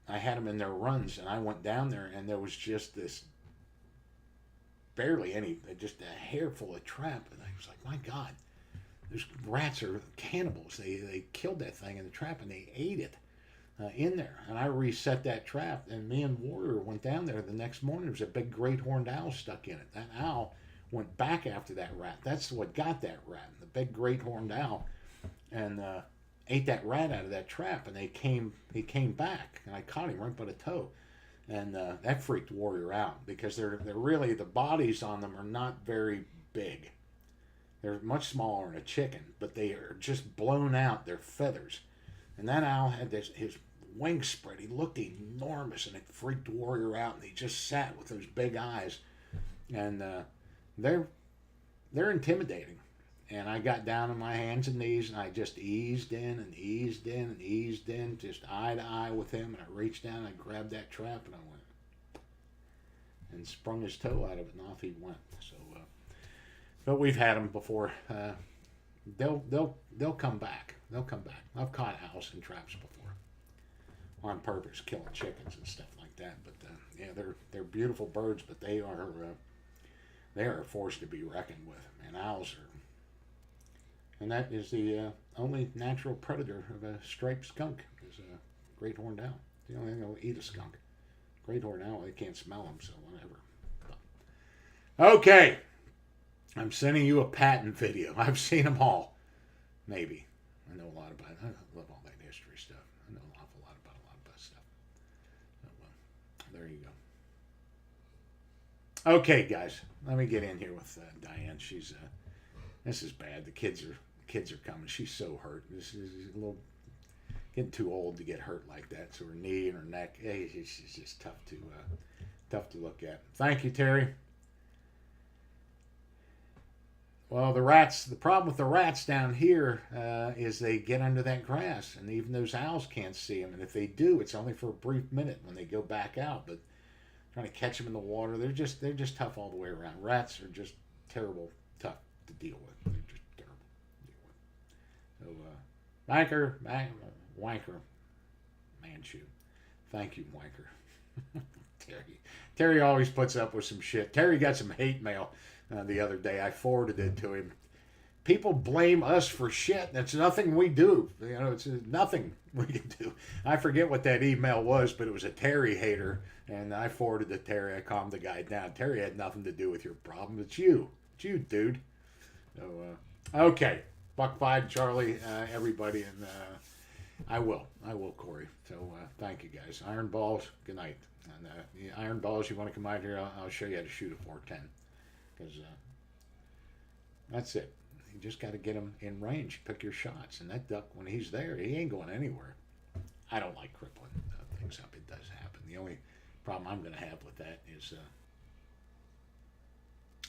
I had them in their runs, and I went down there, and there was just this barely any, just a hair full of trap, and I was like, my God. Those rats are cannibals. They killed that thing in the trap and they ate it in there. And I reset that trap, and me and Warrior went down there the next morning. There was a big great horned owl stuck in it. That owl went back after that rat. That's what got that rat, the big great horned owl, and ate that rat out of that trap. And he came back, and I caught him right by the toe. And that freaked Warrior out because they're really, the bodies on them are not very big. They're much smaller than a chicken, but they are just blown out, their feathers. And that owl had his wings spread. He looked enormous, and it freaked Warrior out, and he just sat with those big eyes. And they're intimidating. And I got down on my hands and knees, and I just eased in and eased in and eased in, just eye to eye with him. And I reached down, and I grabbed that trap, and I went and sprung his toe out of it, and off he went. So, but we've had them before. They'll come back. They'll come back. I've caught owls in traps before, on purpose, killing chickens and stuff like that. But yeah, they're beautiful birds, but they are a force to be reckoned with. And owls are, and that is the only natural predator of a striped skunk is a great horned owl. The only thing that will eat a skunk. Great horned owl, they can't smell them, so whatever. But, okay. I'm sending you a Patton video. I've seen them all. Maybe. I know a lot about it. I love all that history stuff. I know an awful lot about stuff. So, there you go. Okay, guys. Let me get in here with Diane. She's this is bad. The kids are coming. She's so hurt. This is a little getting too old to get hurt like that. So her knee and her neck, it's just tough to look at. Thank you, Terry. Well, the problem with the rats down here is they get under that grass, and even those owls can't see them. And if they do, it's only for a brief minute when they go back out. But trying to catch them in the water, they're just tough all the way around. Rats are just terrible, tough to deal with. They're just terrible to deal with. So, Wanker, Manchu. Thank you, Wanker. Terry always puts up with some shit. Terry got some hate mail the other day. I forwarded it to him. People blame us for shit. That's nothing we do. You know, it's nothing we can do. I forget what that email was, but it was a Terry hater, and I forwarded it to Terry. I calmed the guy down. Terry had nothing to do with your problem. It's you. It's you, dude. So, okay. Buck 5, Charlie, everybody, and I will, Corey. So thank you guys. Iron balls, good night. And the iron balls, you want to come out here? I'll show you how to shoot a 410. Because that's it. You just got to get him in range. Pick your shots. And that duck, when he's there, he ain't going anywhere. I don't like crippling things up. It does happen. The only problem I'm going to have with that is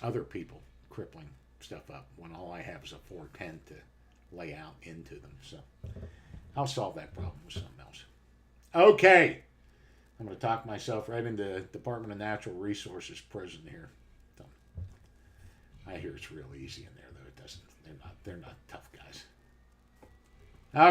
other people crippling stuff up when all I have is a 410 to lay out into them. So I'll solve that problem with something else. Okay. I'm going to talk myself right into Department of Natural Resources prison here. So, I hear it's real easy in there, though. It doesn't. They're not tough guys. Okay.